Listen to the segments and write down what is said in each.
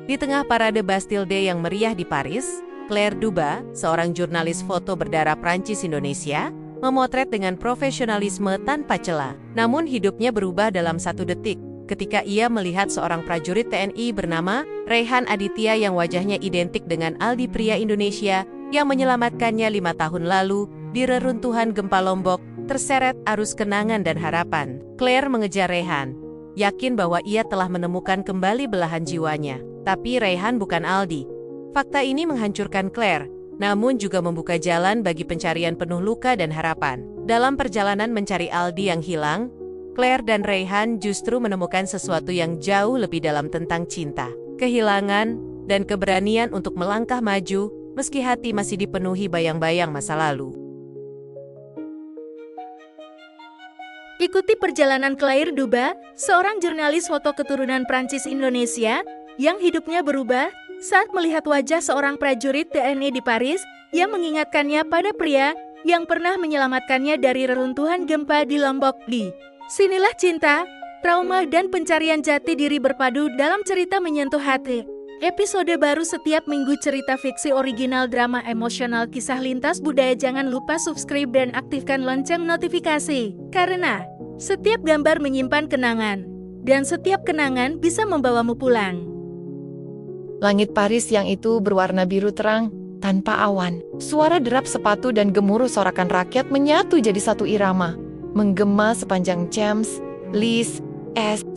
Di tengah parade Bastille Day yang meriah di Paris, Claire Duba, seorang jurnalis foto berdarah Prancis Indonesia, memotret dengan profesionalisme tanpa celah. Namun hidupnya berubah dalam 1 detik ketika ia melihat seorang prajurit TNI bernama Rehan Aditya yang wajahnya identik dengan Aldi pria Indonesia yang menyelamatkannya 5 tahun lalu di reruntuhan gempa Lombok, terseret arus kenangan dan harapan. Claire mengejar Rehan, yakin bahwa ia telah menemukan kembali belahan jiwanya. Tapi Rehan bukan Aldi. Fakta ini menghancurkan Claire, namun juga membuka jalan bagi pencarian penuh luka dan harapan. Dalam perjalanan mencari Aldi yang hilang, Claire dan Rehan justru menemukan sesuatu yang jauh lebih dalam tentang cinta, kehilangan, dan keberanian untuk melangkah maju meski hati masih dipenuhi bayang-bayang masa lalu. Ikuti perjalanan Claire Duba, seorang jurnalis foto keturunan Prancis Indonesia yang hidupnya berubah saat melihat wajah seorang prajurit TNI di Paris yang mengingatkannya pada pria yang pernah menyelamatkannya dari reruntuhan gempa di Lombok. Sinilah cinta, trauma, dan pencarian jati diri berpadu dalam cerita menyentuh hati. Episode baru setiap minggu, cerita fiksi original, drama emosional, kisah lintas budaya. Jangan lupa subscribe dan aktifkan lonceng notifikasi. Karena setiap gambar menyimpan kenangan, dan setiap kenangan bisa membawamu pulang. Langit Paris yang itu berwarna biru terang, tanpa awan. Suara derap sepatu dan gemuruh sorakan rakyat menyatu jadi satu irama. Menggema sepanjang Champs, Lis,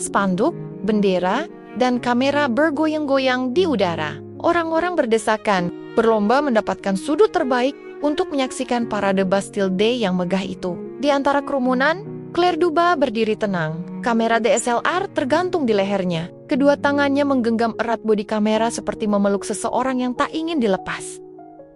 spanduk, bendera, dan kamera bergoyang-goyang di udara. Orang-orang berdesakan, berlomba mendapatkan sudut terbaik untuk menyaksikan parade Bastille Day yang megah itu. Di antara kerumunan, Claire Duba berdiri tenang. Kamera DSLR tergantung di lehernya. Kedua tangannya menggenggam erat bodi kamera seperti memeluk seseorang yang tak ingin dilepas.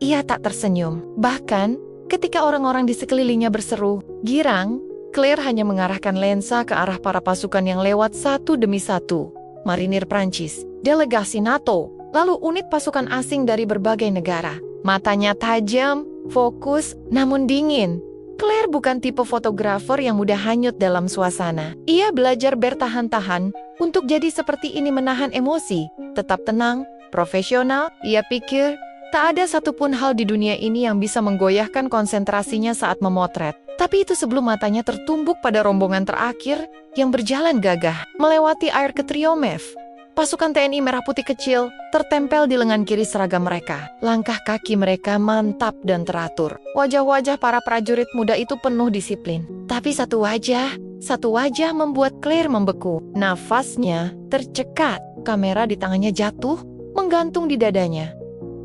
Ia tak tersenyum. Bahkan, ketika orang-orang di sekelilingnya berseru, "Girang!" Claire hanya mengarahkan lensa ke arah para pasukan yang lewat satu demi satu. Marinir Prancis, delegasi NATO, lalu unit pasukan asing dari berbagai negara. Matanya tajam, fokus, namun dingin. Claire bukan tipe fotografer yang mudah hanyut dalam suasana. Ia belajar bertahan-tahan untuk jadi seperti ini, menahan emosi, tetap tenang, profesional. Ia pikir tak ada satupun hal di dunia ini yang bisa menggoyahkan konsentrasinya saat memotret. Tapi itu sebelum matanya tertumbuk pada rombongan terakhir yang berjalan gagah melewati Arc de Triomphe. Pasukan TNI merah putih kecil tertempel di lengan kiri seragam mereka. Langkah kaki mereka mantap dan teratur. Wajah-wajah para prajurit muda itu penuh disiplin. Tapi satu wajah membuat Claire membeku. Nafasnya tercekat. Kamera di tangannya jatuh, menggantung di dadanya.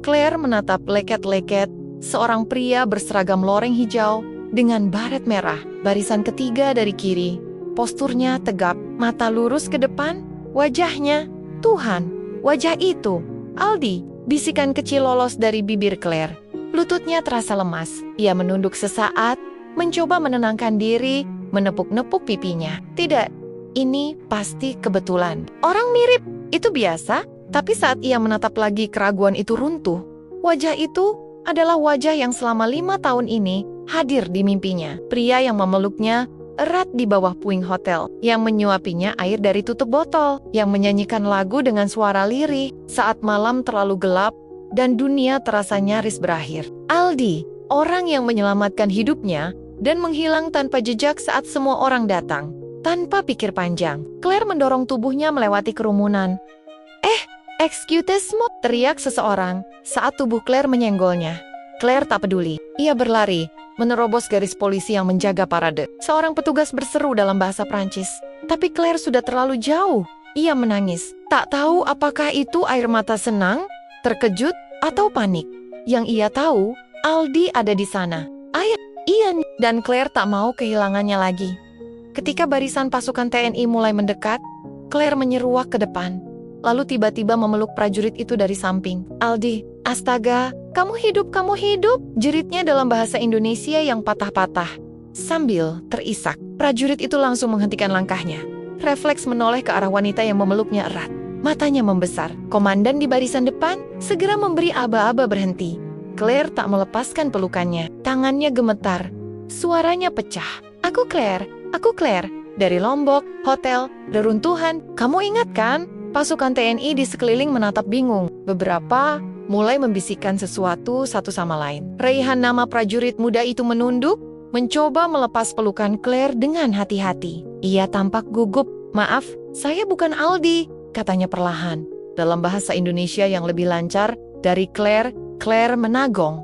Claire menatap leket-leket seorang pria berseragam loreng hijau dengan baret merah. Barisan ketiga dari kiri. Posturnya tegap, mata lurus ke depan. Wajahnya, Tuhan, wajah itu, Aldi, bisikan kecil lolos dari bibir Claire. Lututnya terasa lemas. Ia menunduk sesaat, mencoba menenangkan diri, menepuk-nepuk pipinya. Tidak, ini pasti kebetulan. Orang mirip, itu biasa. Tapi saat ia menatap lagi, keraguan itu runtuh. Wajah itu adalah wajah yang selama 5 tahun ini hadir di mimpinya. Pria yang memeluknya erat di bawah puing hotel, yang menyuapinya air dari tutup botol, yang menyanyikan lagu dengan suara lirih saat malam terlalu gelap dan dunia terasa nyaris berakhir. Aldi, orang yang menyelamatkan hidupnya dan menghilang tanpa jejak saat semua orang datang. Tanpa pikir panjang, Claire mendorong tubuhnya melewati kerumunan. "Excuse-moi," teriak seseorang saat tubuh Claire menyenggolnya. Claire tak peduli. Ia berlari, menerobos garis polisi yang menjaga parade. Seorang petugas berseru dalam bahasa Prancis. Tapi Claire sudah terlalu jauh. Ia menangis. Tak tahu apakah itu air mata senang, terkejut, atau panik. Yang ia tahu, Aldi ada di sana. Iya, dan Claire tak mau kehilangannya lagi. Ketika barisan pasukan TNI mulai mendekat, Claire menyeruak ke depan. Lalu tiba-tiba memeluk prajurit itu dari samping. "Aldi, astaga, kamu hidup, jeritnya dalam bahasa Indonesia yang patah-patah. Sambil terisak, prajurit itu langsung menghentikan langkahnya. Refleks menoleh ke arah wanita yang memeluknya erat. Matanya membesar. Komandan di barisan depan segera memberi aba-aba berhenti. Claire tak melepaskan pelukannya. Tangannya gemetar. Suaranya pecah. Aku Claire. Dari Lombok, hotel, reruntuhan. Kamu ingat kan? Pasukan TNI di sekeliling menatap bingung. Beberapa mulai membisikkan sesuatu satu sama lain. Raihan, nama prajurit muda itu, menunduk, mencoba melepas pelukan Claire dengan hati-hati. Ia tampak gugup. "Maaf, saya bukan Aldi," katanya perlahan. Dalam bahasa Indonesia yang lebih lancar dari Claire, Claire menagong.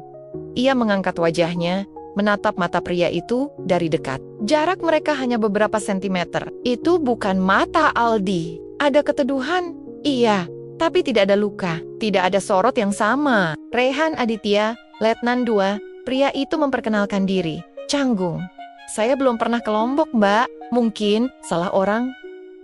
Ia mengangkat wajahnya, menatap mata pria itu dari dekat. Jarak mereka hanya beberapa sentimeter. Itu bukan mata Aldi. Ada keteduhan, iya, tapi tidak ada luka. Tidak ada sorot yang sama. Raihan Aditya, Letnan 2, pria itu memperkenalkan diri. Canggung. "Saya belum pernah ke Lombok, Mbak. Mungkin salah orang."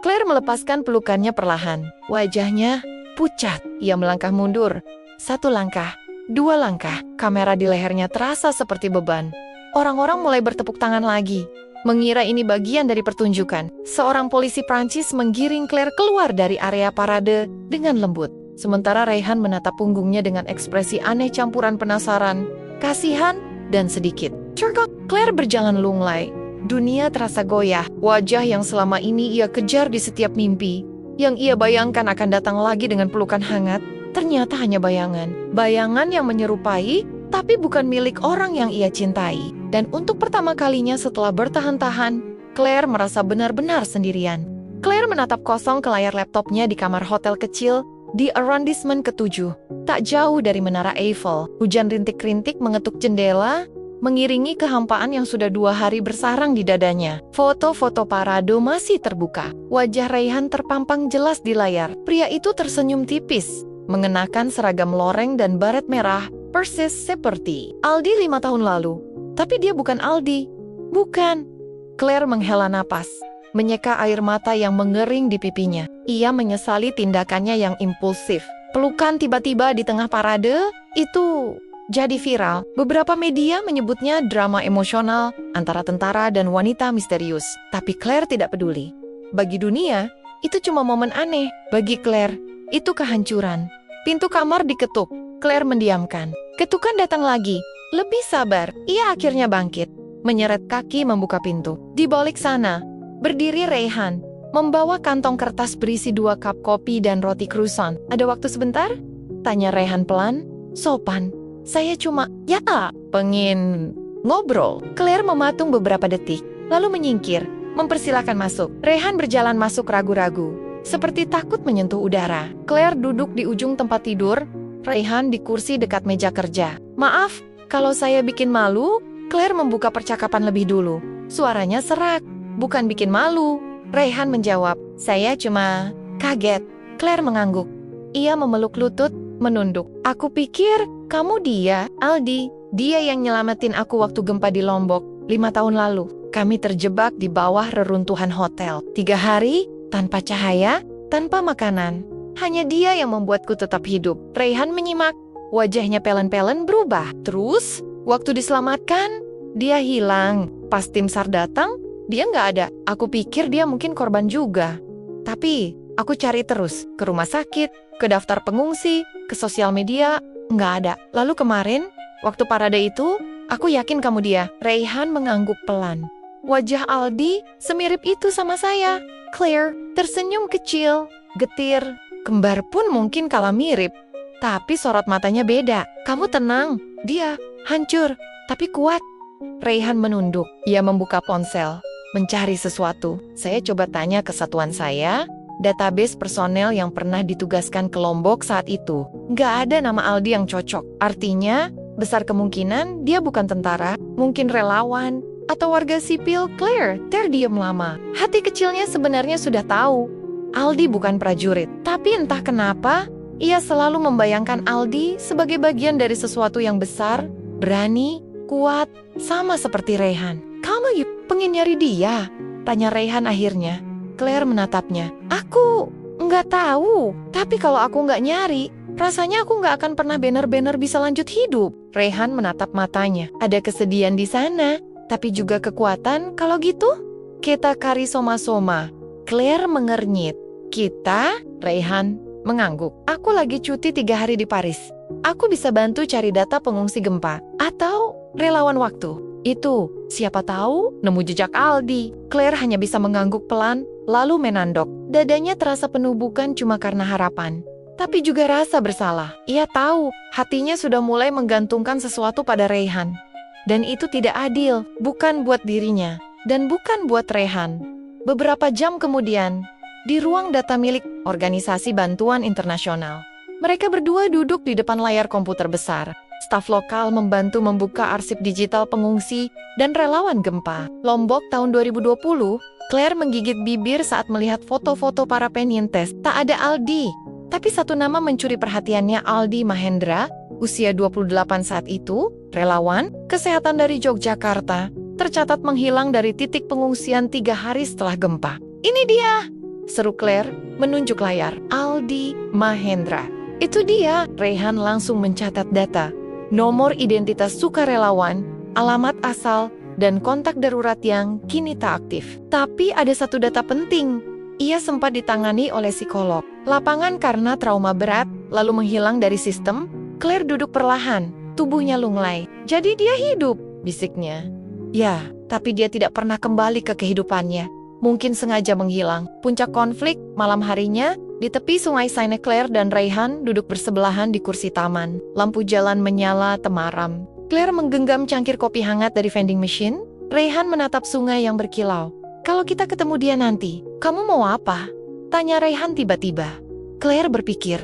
Claire melepaskan pelukannya perlahan. Wajahnya pucat. Ia melangkah mundur. 1 langkah, 2 langkah. Kamera di lehernya terasa seperti beban. Orang-orang mulai bertepuk tangan lagi, mengira ini bagian dari pertunjukan. Seorang polisi Prancis menggiring Claire keluar dari area parade dengan lembut. Sementara Raihan menatap punggungnya dengan ekspresi aneh campuran penasaran, kasihan, dan sedikit tergok. Claire berjalan lunglai. Dunia terasa goyah. Wajah yang selama ini ia kejar di setiap mimpi, yang ia bayangkan akan datang lagi dengan pelukan hangat, ternyata hanya bayangan. Bayangan yang menyerupai, tapi bukan milik orang yang ia cintai. Dan untuk pertama kalinya setelah bertahan-tahan, Claire merasa benar-benar sendirian. Claire menatap kosong ke layar laptopnya di kamar hotel kecil di arrondissement ke-7, tak jauh dari Menara Eiffel. Hujan rintik-rintik mengetuk jendela, mengiringi kehampaan yang sudah 2 hari bersarang di dadanya. Foto-foto parade masih terbuka. Wajah Raihan terpampang jelas di layar. Pria itu tersenyum tipis, mengenakan seragam loreng dan baret merah, persis seperti Aldi 5 tahun lalu. Tapi dia bukan Aldi. Bukan. Claire menghela napas, menyeka air mata yang mengering di pipinya. Ia menyesali tindakannya yang impulsif. Pelukan tiba-tiba di tengah parade, itu jadi viral. Beberapa media menyebutnya drama emosional antara tentara dan wanita misterius. Tapi Claire tidak peduli. Bagi dunia, itu cuma momen aneh. Bagi Claire, itu kehancuran. Pintu kamar diketuk. Claire mendiamkan. Ketukan datang lagi. Lebih sabar, ia akhirnya bangkit. Menyeret kaki membuka pintu. Di balik sana, berdiri Raihan, membawa kantong kertas berisi 2 cup kopi dan roti croissant. "Ada waktu sebentar?" tanya Raihan pelan, sopan. "Saya cuma, pengen ngobrol." Claire mematung beberapa detik, lalu menyingkir, mempersilahkan masuk. Raihan berjalan masuk ragu-ragu, seperti takut menyentuh udara. Claire duduk di ujung tempat tidur, Raihan di kursi dekat meja kerja. "Maaf, kalau saya bikin malu." Claire membuka percakapan lebih dulu. Suaranya serak. "Bukan bikin malu," Raihan menjawab. "Saya cuma kaget." Claire mengangguk. Ia memeluk lutut, menunduk. "Aku pikir kamu dia, Aldi. Dia yang nyelamatin aku waktu gempa di Lombok 5 tahun lalu. Kami terjebak di bawah reruntuhan hotel. 3 hari, tanpa cahaya, tanpa makanan. Hanya dia yang membuatku tetap hidup." Raihan menyimak. Wajahnya pelan-pelan berubah. "Terus, waktu diselamatkan, dia hilang. Pas tim SAR datang, dia nggak ada. Aku pikir dia mungkin korban juga. Tapi, aku cari terus. Ke rumah sakit, ke daftar pengungsi, ke sosial media, nggak ada. Lalu kemarin, waktu parade itu, aku yakin kamu dia." Raihan mengangguk pelan. "Wajah Aldi semirip itu sama saya." Claire tersenyum kecil, getir. Kembar pun mungkin kalah mirip. Tapi sorot matanya beda. "Kamu tenang, dia hancur, tapi kuat." Raihan menunduk. Ia membuka ponsel, mencari sesuatu. "Saya coba tanya ke satuan saya, database personel yang pernah ditugaskan ke Lombok saat itu. Nggak ada nama Aldi yang cocok. Artinya, besar kemungkinan dia bukan tentara, mungkin relawan, atau warga sipil." Claire terdiam lama. Hati kecilnya sebenarnya sudah tahu Aldi bukan prajurit. Tapi entah kenapa, ia selalu membayangkan Aldi sebagai bagian dari sesuatu yang besar, berani, kuat, sama seperti Raihan. "Kamu pengen nyari dia?" tanya Raihan akhirnya. Claire menatapnya. "Aku nggak tahu, tapi kalau aku nggak nyari, rasanya aku nggak akan pernah benar-benar bisa lanjut hidup." Raihan menatap matanya. Ada kesedihan di sana, tapi juga kekuatan. "Kalau gitu, kita kari soma-soma." Claire mengernyit. "Kita?" Raihan mengangguk. "Aku lagi cuti 3 hari di Paris. Aku bisa bantu cari data pengungsi gempa. Atau relawan waktu. Itu, siapa tahu, nemu jejak Aldi." Claire hanya bisa mengangguk pelan, lalu menandok. Dadanya terasa penuh bukan cuma karena harapan, tapi juga rasa bersalah. Ia tahu hatinya sudah mulai menggantungkan sesuatu pada Rayhan. Dan itu tidak adil, bukan buat dirinya, dan bukan buat Rayhan. Beberapa jam kemudian, di ruang data milik Organisasi Bantuan Internasional, mereka berdua duduk di depan layar komputer besar. Staf lokal membantu membuka arsip digital pengungsi dan relawan gempa. Lombok tahun 2020, Claire menggigit bibir saat melihat foto-foto para penyintas. Tak ada Aldi, tapi satu nama mencuri perhatiannya, Aldi Mahendra, usia 28 saat itu, relawan kesehatan dari Yogyakarta, tercatat menghilang dari titik pengungsian 3 hari setelah gempa. Ini dia, seru Claire, menunjuk layar. Aldi Mahendra. Itu dia. Rayhan langsung mencatat data, nomor identitas sukarelawan, alamat asal, dan kontak darurat yang kini tak aktif. Tapi ada satu data penting. Ia sempat ditangani oleh psikolog lapangan karena trauma berat, lalu menghilang dari sistem. Claire duduk perlahan, tubuhnya lunglai. Jadi dia hidup, bisiknya. Ya, tapi dia tidak pernah kembali ke kehidupannya. Mungkin sengaja menghilang. Puncak konflik, malam harinya, di tepi sungai Seine. Claire dan Rayhan duduk bersebelahan di kursi taman. Lampu jalan menyala temaram. Claire menggenggam cangkir kopi hangat dari vending machine. Rayhan menatap sungai yang berkilau. Kalau kita ketemu dia nanti, kamu mau apa? Tanya Rayhan tiba-tiba. Claire berpikir.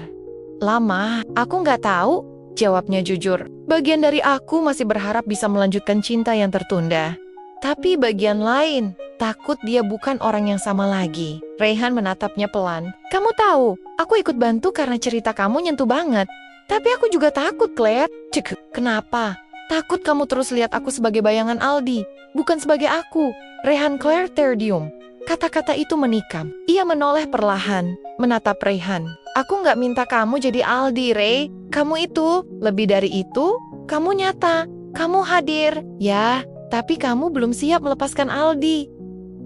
Lama, aku nggak tahu. Jawabnya jujur. Bagian dari aku masih berharap bisa melanjutkan cinta yang tertunda. Tapi bagian lain, takut dia bukan orang yang sama lagi. Rayhan menatapnya pelan. Kamu tahu, aku ikut bantu karena cerita kamu nyentuh banget. Tapi aku juga takut, Claire. Cek, kenapa? Takut kamu terus lihat aku sebagai bayangan Aldi, bukan sebagai aku. Rayhan. Claire terdiam. Kata-kata itu menikam. Ia menoleh perlahan, menatap Rayhan. Aku nggak minta kamu jadi Aldi, Ray. Kamu itu, lebih dari itu, kamu nyata, kamu hadir. Ya, tapi kamu belum siap melepaskan Aldi.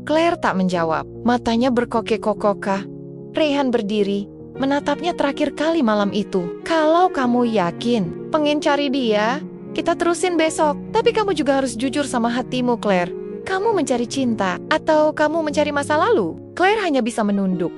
Claire tak menjawab, matanya berkokek-kokokah. Rayhan berdiri, menatapnya terakhir kali malam itu. Kalau kamu yakin, pengen cari dia, kita terusin besok. Tapi kamu juga harus jujur sama hatimu, Claire. Kamu mencari cinta, atau kamu mencari masa lalu? Claire hanya bisa menunduk,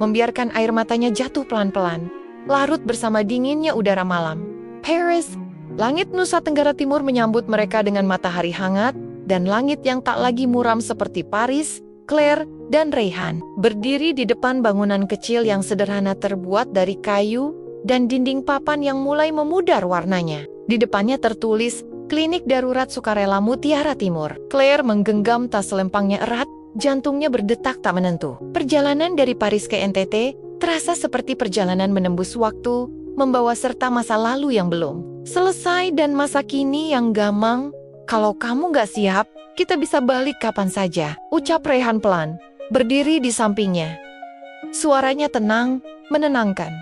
membiarkan air matanya jatuh pelan-pelan, larut bersama dinginnya udara malam. Paris, langit Nusa Tenggara Timur menyambut mereka dengan matahari hangat, dan langit yang tak lagi muram seperti Paris. Claire dan Rayhan berdiri di depan bangunan kecil yang sederhana terbuat dari kayu dan dinding papan yang mulai memudar warnanya. Di depannya tertulis, Klinik Darurat Sukarela Mutiara Timur. Claire menggenggam tas selempangnya erat, jantungnya berdetak tak menentu. Perjalanan dari Paris ke NTT terasa seperti perjalanan menembus waktu, membawa serta masa lalu yang belum selesai dan masa kini yang gamang. Kalau kamu gak siap, kita bisa balik kapan saja, ucap Rayhan pelan, berdiri di sampingnya. Suaranya tenang, menenangkan.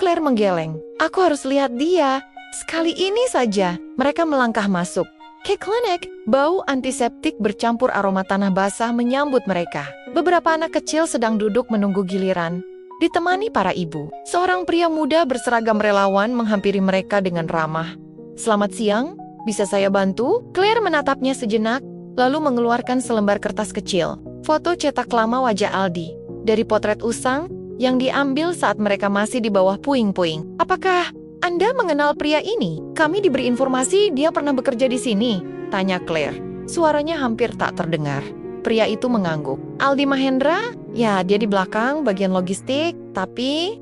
Claire menggeleng. Aku harus lihat dia. Sekali ini saja. Mereka melangkah masuk ke klinik. Bau antiseptik bercampur aroma tanah basah menyambut mereka. Beberapa anak kecil sedang duduk menunggu giliran, ditemani para ibu. Seorang pria muda berseragam relawan menghampiri mereka dengan ramah. Selamat siang, bisa saya bantu? Claire menatapnya sejenak, lalu mengeluarkan selembar kertas kecil. Foto cetak lama wajah Aldi, dari potret usang yang diambil saat mereka masih di bawah puing-puing. Apakah Anda mengenal pria ini? Kami diberi informasi dia pernah bekerja di sini, tanya Claire. Suaranya hampir tak terdengar. Pria itu mengangguk. Aldi Mahendra? Ya, dia di belakang, bagian logistik. Tapi,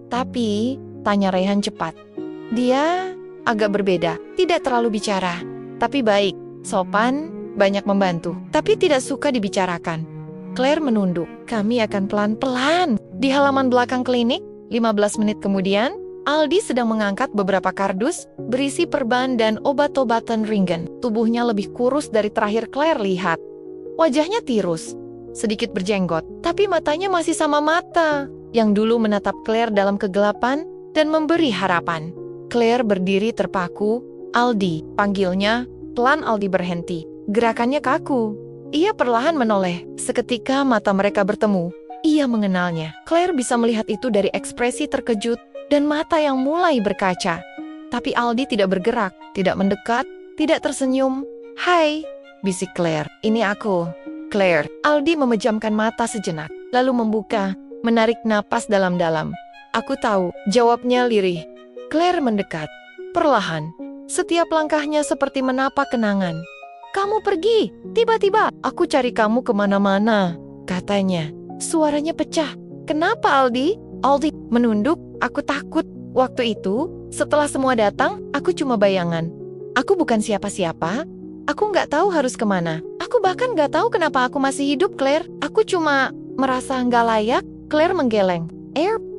tanya Rayhan cepat. Dia agak berbeda, tidak terlalu bicara. Tapi baik, sopan, banyak membantu. Tapi tidak suka dibicarakan. Claire menunduk. Kami akan pelan-pelan. Di halaman belakang klinik, 15 menit kemudian, Aldi sedang mengangkat beberapa kardus berisi perban dan obat-obatan ringan. Tubuhnya lebih kurus dari terakhir Claire lihat. Wajahnya tirus, sedikit berjenggot, tapi matanya masih sama mata yang dulu menatap Claire dalam kegelapan dan memberi harapan. Claire berdiri terpaku. Aldi, panggilnya. Pelan Aldi berhenti. Gerakannya kaku. Ia perlahan menoleh. Seketika mata mereka bertemu. Ia mengenalnya. Claire bisa melihat itu dari ekspresi terkejut dan mata yang mulai berkaca. Tapi Aldi tidak bergerak, tidak mendekat, tidak tersenyum. Hai, bisik Claire. Ini aku, Claire. Aldi memejamkan mata sejenak, lalu membuka. menarik napas dalam-dalam. Aku tahu, jawabnya lirih. Claire mendekat. Perlahan, setiap langkahnya seperti menapak kenangan. Kamu pergi, tiba-tiba aku cari kamu kemana-mana, katanya. Suaranya pecah. Kenapa, Aldi? Aldi menunduk, aku takut. Waktu itu, setelah semua datang, aku cuma bayangan. Aku bukan siapa-siapa. Aku nggak tahu harus kemana. Aku bahkan nggak tahu kenapa aku masih hidup, Claire. Aku cuma merasa nggak layak. Claire menggeleng.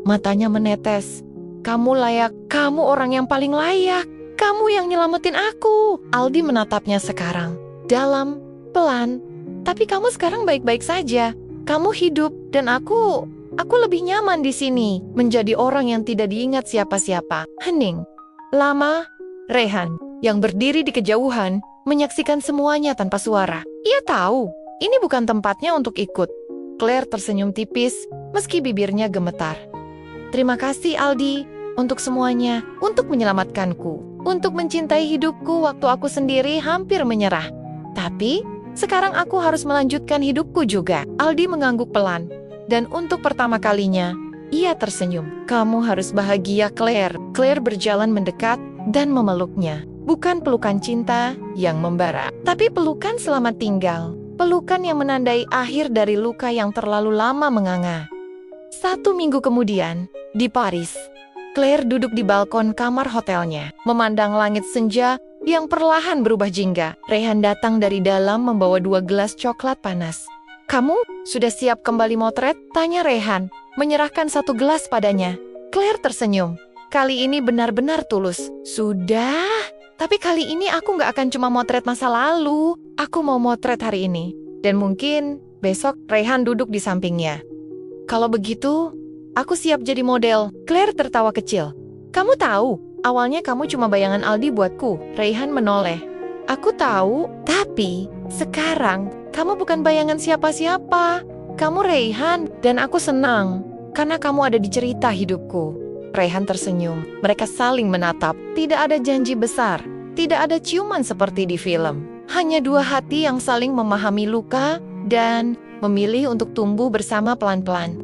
Matanya menetes. Kamu layak. Kamu orang yang paling layak. Kamu yang nyelamatin aku. Aldi menatapnya sekarang. Dalam, pelan. Tapi kamu sekarang baik-baik saja. Kamu hidup dan aku lebih nyaman di sini. Menjadi orang yang tidak diingat siapa-siapa. Hening. Lama, Rehan yang berdiri di kejauhan menyaksikan semuanya tanpa suara. Ia tahu, ini bukan tempatnya untuk ikut. Claire tersenyum tipis, meski bibirnya gemetar. Terima kasih, Aldi, untuk semuanya, untuk menyelamatkanku, untuk mencintai hidupku waktu aku sendiri hampir menyerah. Tapi, sekarang aku harus melanjutkan hidupku juga. Aldi mengangguk pelan, dan untuk pertama kalinya, ia tersenyum. Kamu harus bahagia, Claire. Claire berjalan mendekat dan memeluknya. Bukan pelukan cinta yang membara, tapi pelukan selamat tinggal. Pelukan yang menandai akhir dari luka yang terlalu lama menganga. 1 minggu kemudian, di Paris, Claire duduk di balkon kamar hotelnya, memandang langit senja yang perlahan berubah jingga. Rehan datang dari dalam membawa 2 gelas coklat panas. Kamu sudah siap kembali motret? Tanya Rehan, menyerahkan 1 gelas padanya. Claire tersenyum. Kali ini benar-benar tulus. Sudah, tapi kali ini aku nggak akan cuma motret masa lalu. Aku mau motret hari ini. Dan mungkin besok Rehan duduk di sampingnya. Kalau begitu, aku siap jadi model. Claire tertawa kecil. Kamu tahu, awalnya kamu cuma bayangan Aldi buatku. Rehan menoleh. Aku tahu, tapi sekarang kamu bukan bayangan siapa-siapa. Kamu Rehan, dan aku senang. Karena kamu ada di cerita hidupku. Rehan tersenyum. Mereka saling menatap. Tidak ada janji besar. Tidak ada ciuman seperti di film. Hanya 2 hati yang saling memahami luka dan memilih untuk tumbuh bersama pelan-pelan.